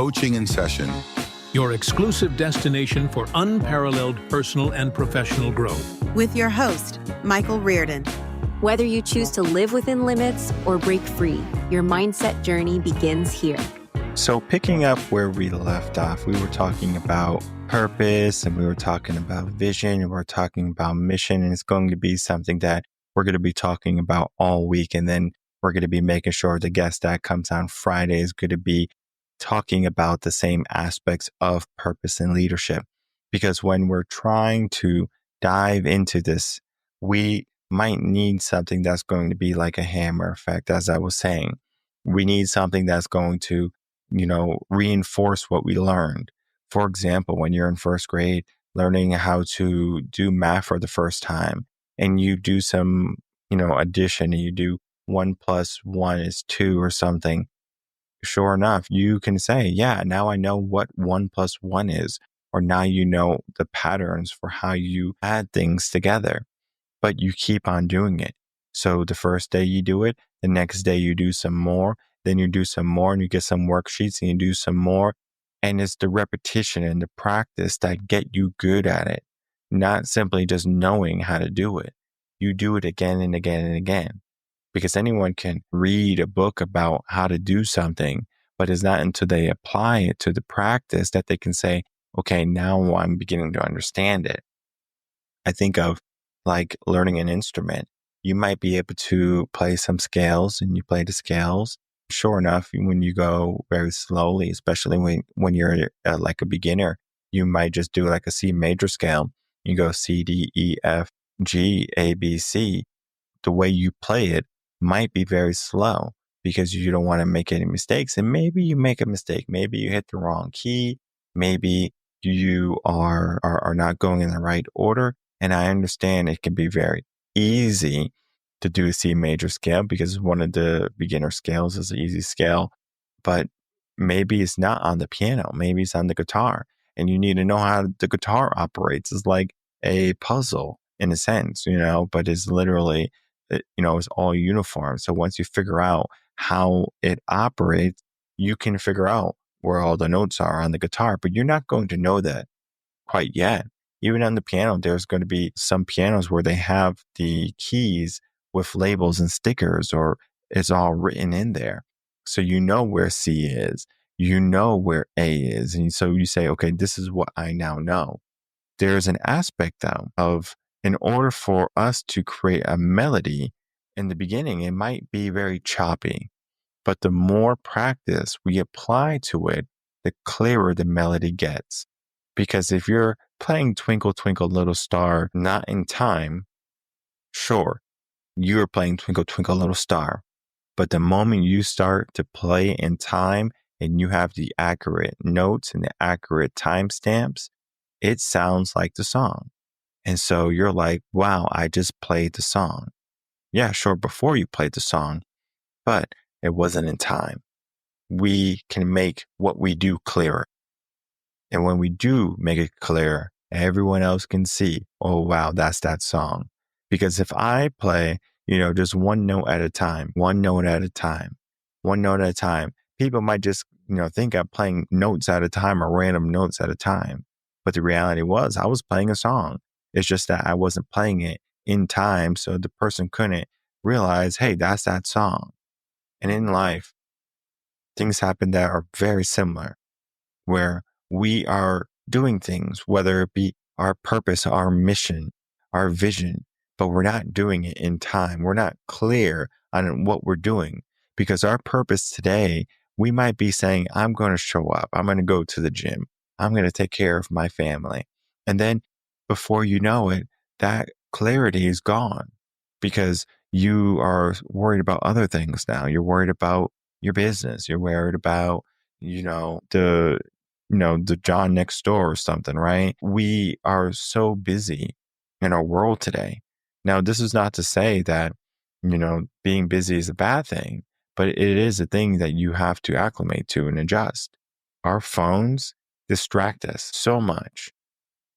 Coaching in Session, your exclusive destination for unparalleled personal and professional growth. With your host, Michael Rearden. Whether you choose to live within limits or break free, your mindset journey begins here. So picking up where we left off, we were talking about purpose and we were talking about vision and we're talking about mission. And it's going to be something that we're going to be talking about all week. And then we're going to be making sure the guest that comes on Friday is going to be talking about the same aspects of purpose and leadership. Because when we're trying to dive into this, we might need something that's going to be like a hammer effect, as I was saying. We need something that's going to reinforce what we learned. For example, when you're in first grade, learning how to do math for the first time, and you do some, addition, and you do 1 + 1 is 2 or something. Sure enough, you can say, yeah, now I know what 1 + 1 is, or now you know the patterns for how you add things together, but you keep on doing it. So the first day you do it, the next day you do some more, then you do some more and you get some worksheets and you do some more. And it's the repetition and the practice that get you good at it, not simply just knowing how to do it. You do it again and again and again, because anyone can read a book about how to do something, but it's not until they apply it to the practice that they can say, okay, now I'm beginning to understand it. I think of like learning an instrument. You might be able to play some scales and you play the scales. Sure enough, when you go very slowly, especially when you're like a beginner, you might just do like a C major scale. You go C, D, E, F, G, A, B, C. The way you play it might be very slow because you don't want to make any mistakes. And maybe you make a mistake. Maybe you hit the wrong key. Maybe you are not going in the right order. And I understand it can be very easy to do a C major scale because one of the beginner scales is an easy scale, but maybe it's not on the piano. Maybe it's on the guitar, and you need to know how the guitar operates. It's like a puzzle in a sense, but it's literally, it's all uniform. So once you figure out how it operates, you can figure out where all the notes are on the guitar, but you're not going to know that quite yet. Even on the piano, there's going to be some pianos where they have the keys with labels and stickers, or it's all written in there. So you know where C is, you know where A is. And so you say, okay, this is what I now know. There's an aspect though of, in order for us to create a melody in the beginning, it might be very choppy, but the more practice we apply to it, the clearer the melody gets. Because if you're playing Twinkle, Twinkle, Little Star, not in time, sure, you're playing Twinkle, Twinkle, Little Star. But the moment you start to play in time and you have the accurate notes and the accurate timestamps, it sounds like the song. And so you're like, wow, I just played the song. Yeah, sure, before you played the song, but it wasn't in time. We can make what we do clearer. And when we do make it clear, everyone else can see, oh, wow, that's that song. Because if I play, just one note at a time, people might just, think I'm playing notes at a time or random notes at a time. But the reality was I was playing a song. It's just that I wasn't playing it in time. So the person couldn't realize, hey, that's that song. And in life, things happen that are very similar, where we are doing things, whether it be our purpose, our mission, our vision, but we're not doing it in time. We're not clear on what we're doing, because our purpose today, we might be saying, I'm going to show up. I'm going to go to the gym. I'm going to take care of my family. And then before you know it, that clarity is gone because you are worried about other things now. You're worried about your business. You're worried about, the John next door or something, right? We are so busy in our world today. Now, this is not to say that, being busy is a bad thing, but it is a thing that you have to acclimate to and adjust. Our phones distract us so much,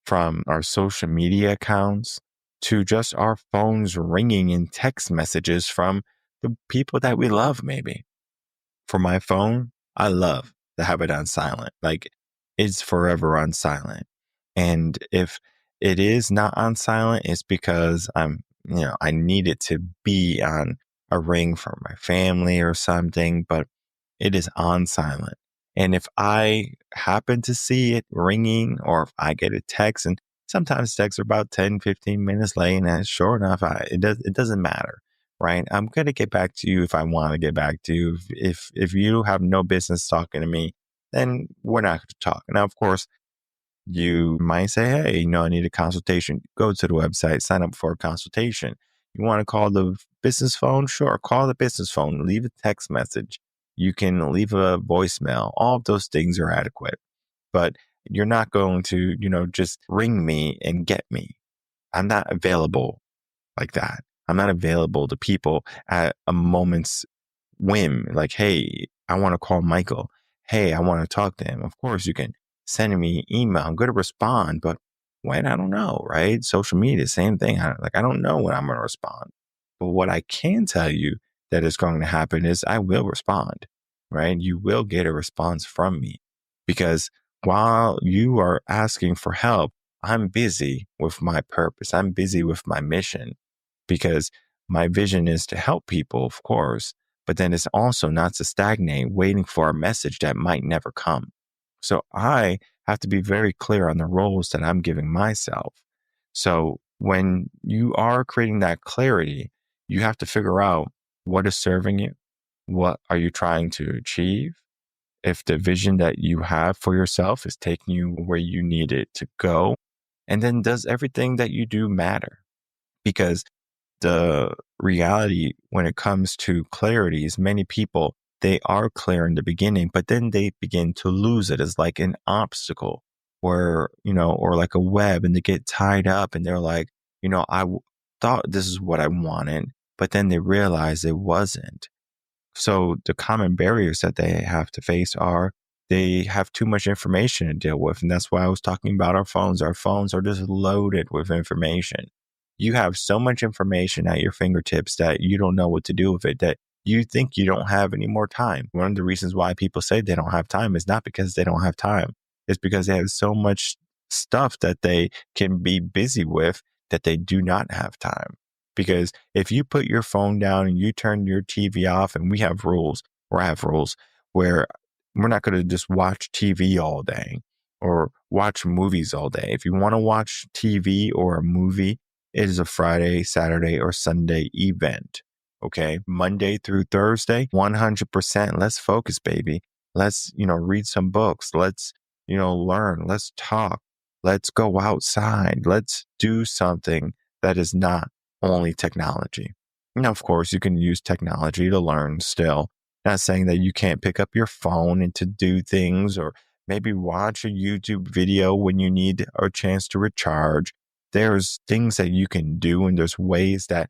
from our social media accounts to just our phones ringing in text messages from the people that we love, maybe. For my phone, I love to have it on silent. Like it's forever on silent. And if it is not on silent, it's because I need it to be on a ring for my family or something, but it is on silent. And if I happen to see it ringing or if I get a text, and sometimes texts are about 10, 15 minutes late, and sure enough, it doesn't matter, right? I'm going to get back to you if I want to get back to you. If you have no business talking to me, then we're not going to talk. Now, of course, you might say, hey, I need a consultation. Go to the website, sign up for a consultation. You want to call the business phone? Sure, call the business phone, leave a text message. You can leave a voicemail. All of those things are adequate, but you're not going to, just ring me and get me. I'm not available like that. I'm not available to people at a moment's whim. Like, hey, I want to call Michael. Hey, I want to talk to him. Of course, you can send me an email. I'm going to respond, but when? I don't know, right? Social media, same thing. I don't know when I'm going to respond. But what I can tell you that is going to happen is I will respond, right? You will get a response from me because while you are asking for help, I'm busy with my purpose. I'm busy with my mission because my vision is to help people, of course, but then it's also not to stagnate waiting for a message that might never come. So I have to be very clear on the roles that I'm giving myself. So when you are creating that clarity, you have to figure out what is serving you. What are you trying to achieve? If the vision that you have for yourself is taking you where you need it to go, and then does everything that you do matter? Because the reality when it comes to clarity is many people, they are clear in the beginning, but then they begin to lose it as like an obstacle where, or like a web, and they get tied up and they're like, thought this is what I wanted, but then they realize it wasn't. So the common barriers that they have to face are they have too much information to deal with. And that's why I was talking about our phones. Our phones are just loaded with information. You have so much information at your fingertips that you don't know what to do with it, that you think you don't have any more time. One of the reasons why people say they don't have time is not because they don't have time. It's because they have so much stuff that they can be busy with that they do not have time. Because if you put your phone down and you turn your TV off, and we have rules, or I have rules, where we're not going to just watch TV all day or watch movies all day. If you want to watch TV or a movie, it is a Friday, Saturday, or Sunday event. Okay. Monday through Thursday, 100%. Let's focus, baby. Let's, read some books. Let's, learn. Let's talk. Let's go outside. Let's do something that is not only technology. Now, of course, you can use technology to learn still. Not saying that you can't pick up your phone and to do things, or maybe watch a YouTube video when you need a chance to recharge. There's things that you can do, and there's ways that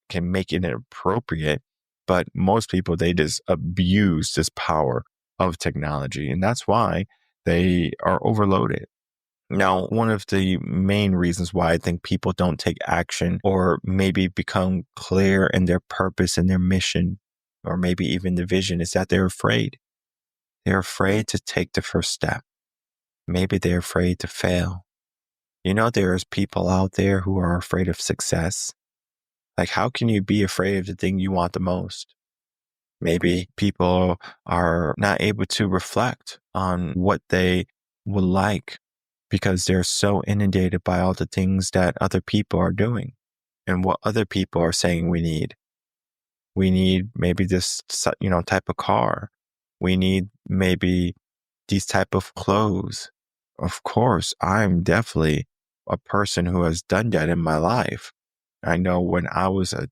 can make it appropriate. But most people, they just abuse this power of technology. And that's why they are overloaded. Now, one of the main reasons why I think people don't take action or maybe become clear in their purpose and their mission, or maybe even the vision, is that they're afraid. They're afraid to take the first step. Maybe they're afraid to fail. There's people out there who are afraid of success. Like, how can you be afraid of the thing you want the most? Maybe people are not able to reflect on what they would like because they're so inundated by all the things that other people are doing and what other people are saying we need. We need maybe this, type of car. We need maybe these type of clothes. Of course, I'm definitely a person who has done that in my life. I know when I was a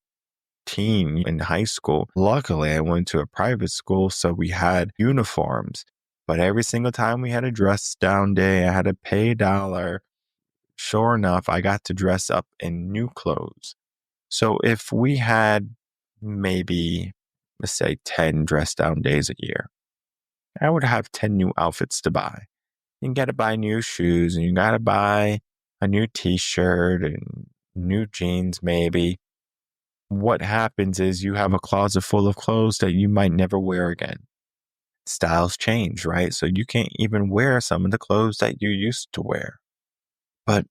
teen in high school, luckily I went to a private school, so we had uniforms. But every single time we had a dress down day, I had to pay $1. Sure enough, I got to dress up in new clothes. So if we had maybe, let's say, 10 dress down days a year, I would have 10 new outfits to buy. You got to buy new shoes, and you got to buy a new t-shirt and new jeans maybe. What happens is you have a closet full of clothes that you might never wear again. styles change, right? So you can't even wear some of the clothes that you used to wear. But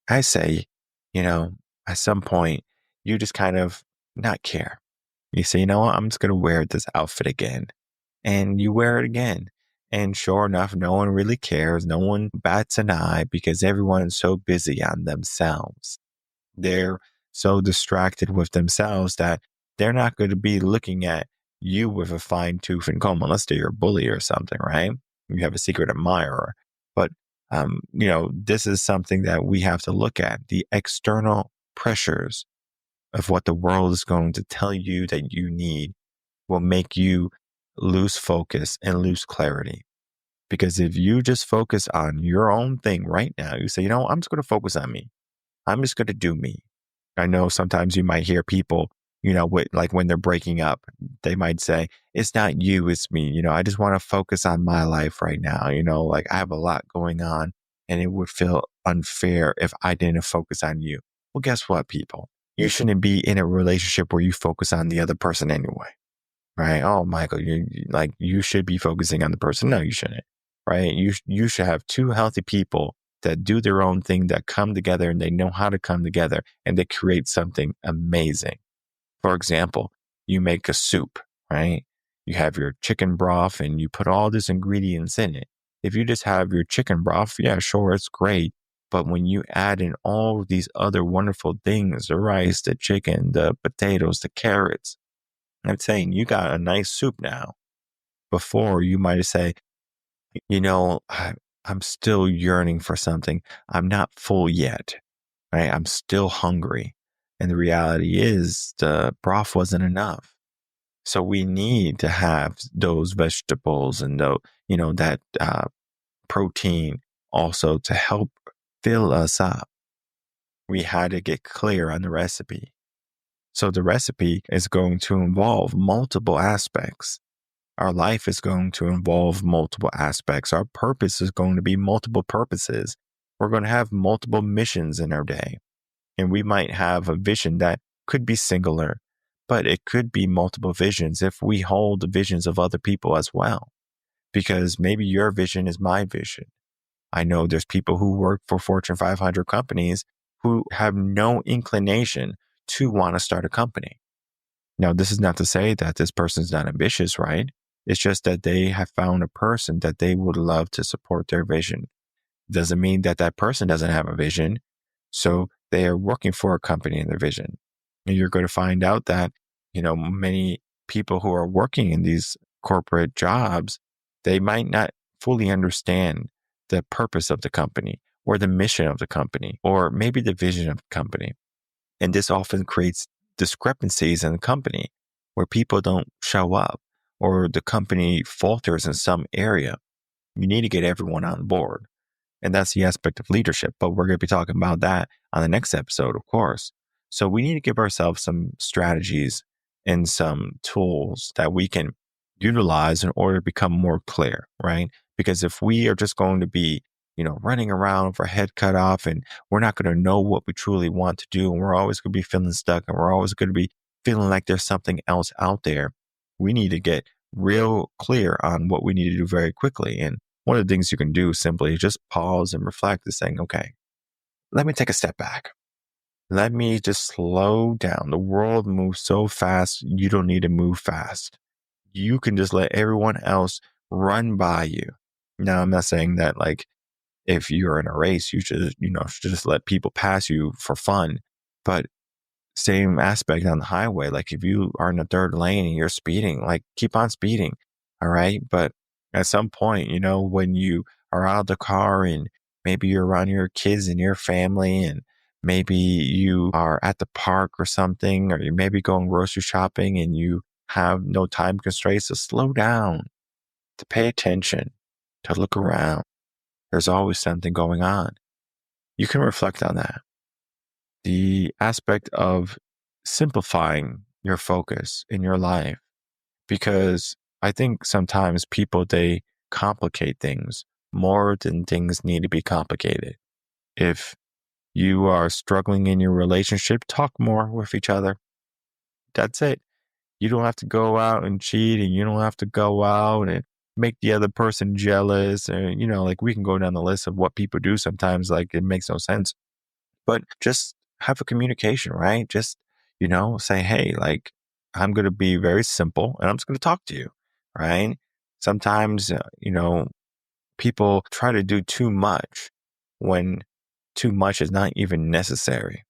I say, you know, at some point, you just kind of not care. You say, you know what, I'm just going to wear this outfit again. And you wear it again. And sure enough, no one really cares. No one bats an eye because everyone's so busy on themselves. They're so distracted with themselves that they're not going to be looking at you with a fine tooth and comb unless they're your bully or something, right? You have a secret admirer. But, this is something that we have to look at. The external pressures of what the world is going to tell you that you need will make you lose focus and lose clarity. Because if you just focus on your own thing right now, you say, I'm just going to focus on me. I'm just going to do me. I know sometimes you might hear people, like when they're breaking up, they might say, it's not you, it's me. I just want to focus on my life right now. Like I have a lot going on and it would feel unfair if I didn't focus on you. Well, guess what, people? You shouldn't be in a relationship where you focus on the other person anyway. Right? Oh, Michael, you should be focusing on the person. No, you shouldn't. Right? You should have two healthy people that do their own thing, that come together and they know how to come together and they create something amazing. For example, you make a soup, right? You have your chicken broth and you put all these ingredients in it. If you just have your chicken broth, yeah, sure, it's great. But when you add in all these other wonderful things, the rice, the chicken, the potatoes, the carrots, I'm saying you got a nice soup now. Before you might say, I'm still yearning for something. I'm not full yet, right? I'm still hungry. And the reality is the broth wasn't enough. So we need to have those vegetables and that protein also to help fill us up. We had to get clear on the recipe. So the recipe is going to involve multiple aspects. Our life is going to involve multiple aspects. Our purpose is going to be multiple purposes. We're going to have multiple missions in our day. And we might have a vision that could be singular, but it could be multiple visions if we hold the visions of other people as well. Because maybe your vision is my vision. I know there's people who work for Fortune 500 companies who have no inclination to want to start a company. Now, this is not to say that this person's not ambitious, right? It's just that they have found a person that they would love to support their vision. Doesn't mean that that person doesn't have a vision. So they are working for a company in their vision. And you're going to find out that, many people who are working in these corporate jobs, they might not fully understand the purpose of the company or the mission of the company, or maybe the vision of the company. And this often creates discrepancies in the company where people don't show up or the company falters in some area. You need to get everyone on board. And that's the aspect of leadership. But we're going to be talking about that on the next episode, of course. So we need to give ourselves some strategies and some tools that we can utilize in order to become more clear, right? Because if we are just going to be, running around with our head cut off and we're not going to know what we truly want to do, and we're always going to be feeling stuck and we're always going to be feeling like there's something else out there, we need to get real clear on what we need to do very quickly. And one of the things you can do simply is just pause and reflect and saying, okay, let me take a step back. Let me just slow down. The world moves so fast, you don't need to move fast. You can just let everyone else run by you. Now, I'm not saying that if you're in a race, you should, just let people pass you for fun. But same aspect on the highway. Like if you are in the third lane and you're speeding, keep on speeding. All right. But at some point, when you are out of the car and maybe you're around your kids and your family, and maybe you are at the park or something, or you may be going grocery shopping and you have no time constraints, to slow down, to pay attention, to look around. There's always something going on. You can reflect on that. The aspect of simplifying your focus in your life, because I think sometimes people, they complicate things more than things need to be complicated. If you are struggling in your relationship, talk more with each other. That's it. You don't have to go out and cheat, and you don't have to go out and make the other person jealous. Or, like we can go down the list of what people do sometimes, like it makes no sense. But just have a communication, right? Just, say, hey, like I'm going to be very simple and I'm just going to talk to you, right? Sometimes, people try to do too much when too much is not even necessary.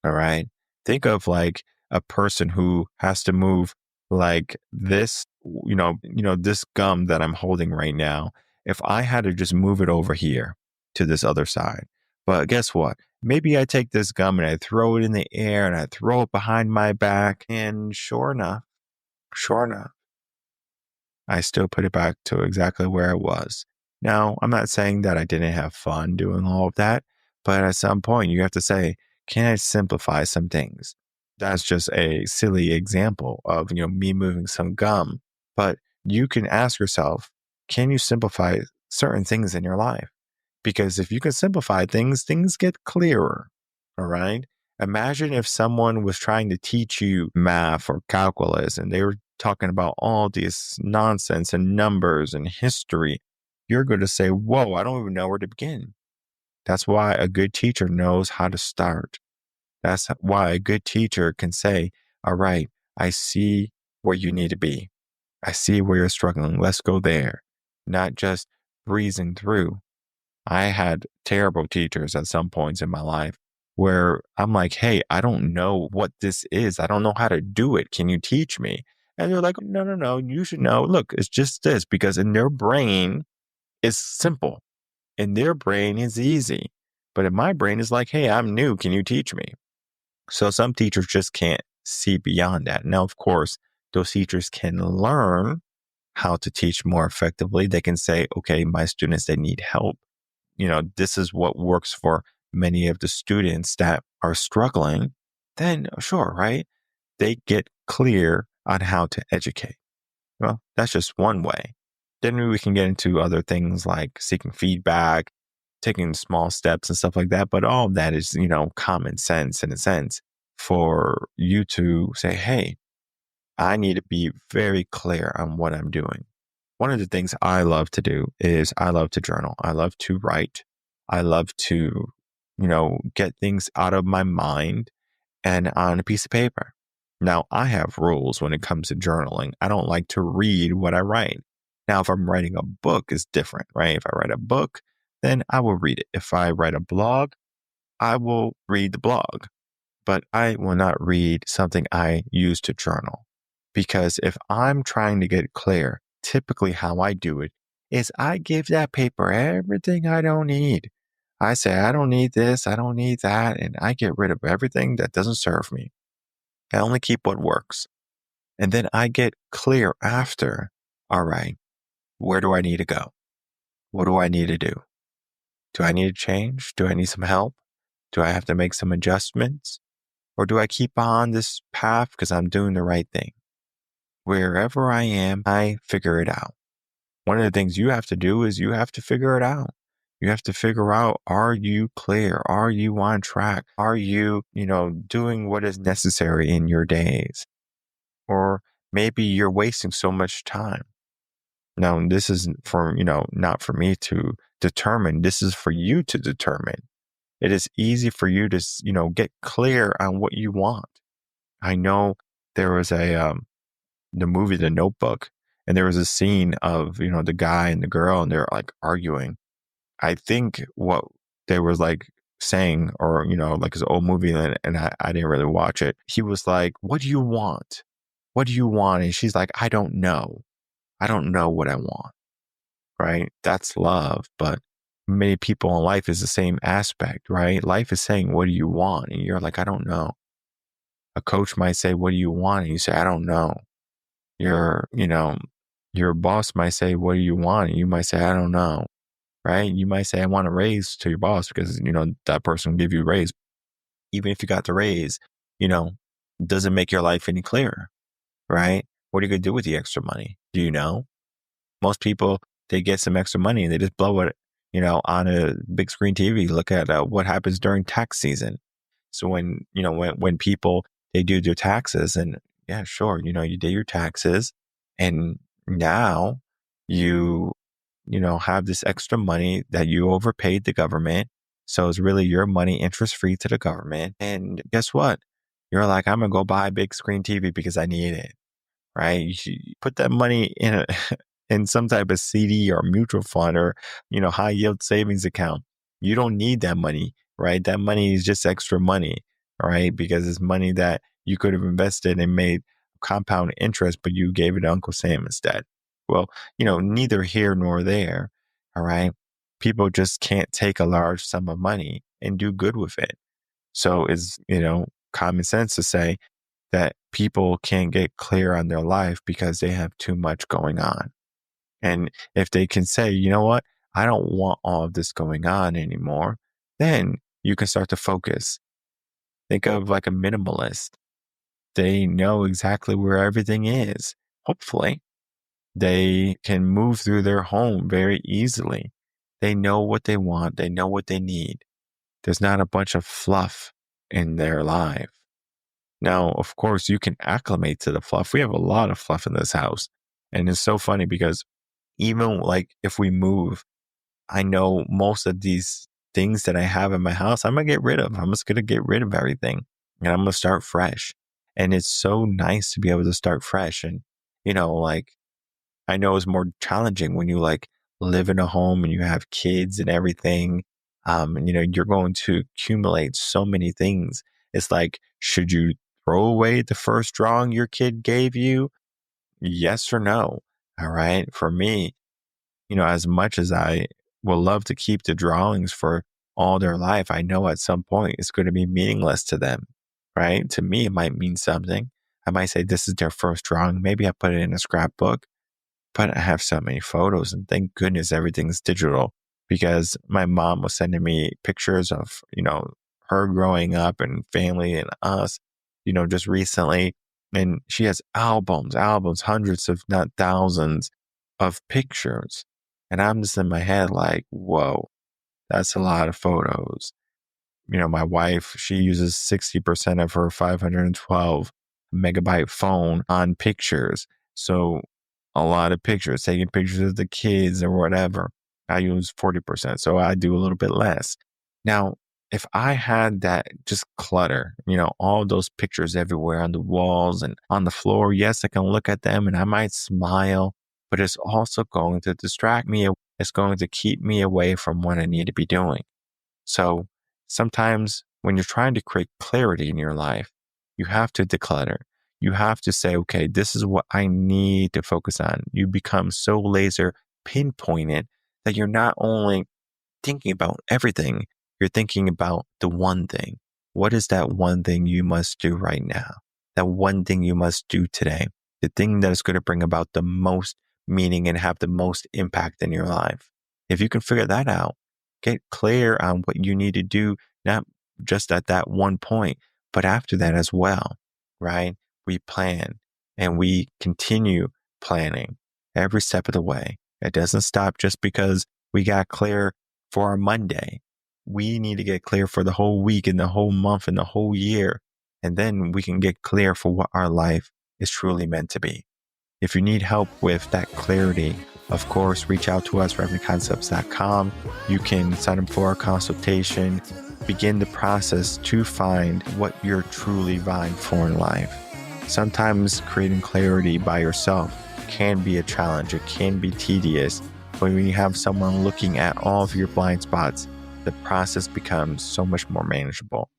All right. Think of like a person who has to move like this, this gum that I'm holding right now. If I had to just move it over here to this other side, but guess what? Maybe I take this gum and I throw it in the air and I throw it behind my back. And sure enough, I still put it back to exactly where it was. Now, I'm not saying that I didn't have fun doing all of that, but at some point you have to say, can I simplify some things? That's just a silly example of, me moving some gum, but you can ask yourself, can you simplify certain things in your life? Because if you can simplify things, things get clearer. All right. Imagine if someone was trying to teach you math or calculus and they were talking about all this nonsense and numbers and history. You're going to say, whoa, I don't even know where to begin. That's why a good teacher knows how to start. That's why a good teacher can say, all right, I see where you need to be. I see where you're struggling. Let's go there. Not just breezing through. I had terrible teachers at some points in my life where I'm like, hey, I don't know what this is. I don't know how to do it. Can you teach me? And they're like, no, you should know. Look, it's just this, because in their brain, it's simple. In their brain, it's easy. But in my brain, it's like, hey, I'm new. Can you teach me? So some teachers just can't see beyond that. Now, of course, those teachers can learn how to teach more effectively. They can say, okay, my students, they need help. This is what works for many of the students that are struggling. Then sure, right? They get clear on how to educate. Well, that's just one way. Then we can get into other things like seeking feedback, taking small steps and stuff like that. But all of that is, common sense in a sense for you to say, hey, I need to be very clear on what I'm doing. One of the things I love to do is I love to journal. I love to write. I love to, get things out of my mind and on a piece of paper. Now, I have rules when it comes to journaling. I don't like to read what I write. Now, if I'm writing a book, it's different, right? If I write a book, then I will read it. If I write a blog, I will read the blog. But I will not read something I use to journal. Because if I'm trying to get clear, typically how I do it is I give that paper everything I don't need. I say, I don't need this, I don't need that, and I get rid of everything that doesn't serve me. I only keep what works. And then I get clear after, all right, where do I need to go? What do I need to do? Do I need to change? Do I need some help? Do I have to make some adjustments? Or do I keep on this path because I'm doing the right thing? Wherever I am, I figure it out. One of the things you have to do is you have to figure it out. You have to figure out, are you clear? Are you on track? Are you, doing what is necessary in your days? Or maybe you're wasting so much time. Now, this is for, not for me to determine. This is for you to determine. It is easy for you to, get clear on what you want. I know there was the movie, The Notebook, and there was a scene of, the guy and the girl, and they're like arguing. I think what they were like saying, or, like his old movie, and I didn't really watch it. He was like, what do you want? What do you want? And she's like, I don't know. I don't know what I want. Right? That's love. But many people in life is the same aspect, right? Life is saying, what do you want? And you're like, I don't know. A coach might say, what do you want? And you say, I don't know. Your boss might say, what do you want? And you might say, I don't know. Right? You might say, I want a raise to your boss because, that person will give you a raise. Even if you got the raise, doesn't make your life any clearer. Right? What are you going to do with the extra money? Do you know? Most people, they get some extra money and they just blow it, on a big screen TV. Look at what happens during tax season. So when people, they do their taxes and yeah, sure, you did your taxes and now You have this extra money that you overpaid the government. So it's really your money interest free to the government. And guess what? You're like, I'm going to go buy a big screen TV because I need it, right? You should put that money in in some type of CD or mutual fund or, high yield savings account. You don't need that money, right? That money is just extra money, right? Because it's money that you could have invested and made compound interest, but you gave it to Uncle Sam instead. Well, neither here nor there. All right. People just can't take a large sum of money and do good with it. So it's, common sense to say that people can't get clear on their life because they have too much going on. And if they can say, you know what, I don't want all of this going on anymore, then you can start to focus. Think of like a minimalist. They know exactly where everything is. Hopefully, they can move through their home very easily. They know what they want. They know what they need. There's not a bunch of fluff in their life. Now, of course, you can acclimate to the fluff. We have a lot of fluff in this house. And it's so funny because even like if we move, I know most of these things that I have in my house, I'm going to get rid of. I'm just going to get rid of everything and I'm going to start fresh. And it's so nice to be able to start fresh. And, like, I know it's more challenging when you like live in a home and you have kids and everything. And, you're going to accumulate so many things. It's like, should you throw away the first drawing your kid gave you? Yes or no? All right. For me, as much as I will love to keep the drawings for all their life, I know at some point it's going to be meaningless to them, right? To me, it might mean something. I might say this is their first drawing. Maybe I put it in a scrapbook, but I have so many photos and thank goodness everything's digital because my mom was sending me pictures of, her growing up and family and us, just recently. And she has albums, hundreds, if not thousands of pictures. And I'm just in my head like, whoa, that's a lot of photos. My wife, she uses 60% of her 512 megabyte phone on pictures. So a lot of pictures, taking pictures of the kids or whatever. I use 40%. So I do a little bit less. Now, if I had that just clutter, all those pictures everywhere on the walls and on the floor, yes, I can look at them and I might smile, but it's also going to distract me. It's going to keep me away from what I need to be doing. So sometimes when you're trying to create clarity in your life, you have to declutter. You have to say, okay, this is what I need to focus on. You become so laser pinpointed that you're not only thinking about everything, you're thinking about the one thing. What is that one thing you must do right now? That one thing you must do today? The thing that is going to bring about the most meaning and have the most impact in your life. If you can figure that out, get clear on what you need to do, not just at that one point, but after that as well, right? We plan and we continue planning every step of the way. It doesn't stop just because we got clear for our Monday. We need to get clear for the whole week and the whole month and the whole year. And then we can get clear for what our life is truly meant to be. If you need help with that clarity, of course, reach out to us, revenconcepts.com. You can sign up for a consultation, begin the process to find what you're truly vying for in life. Sometimes creating clarity by yourself can be a challenge. It can be tedious. But when you have someone looking at all of your blind spots, the process becomes so much more manageable.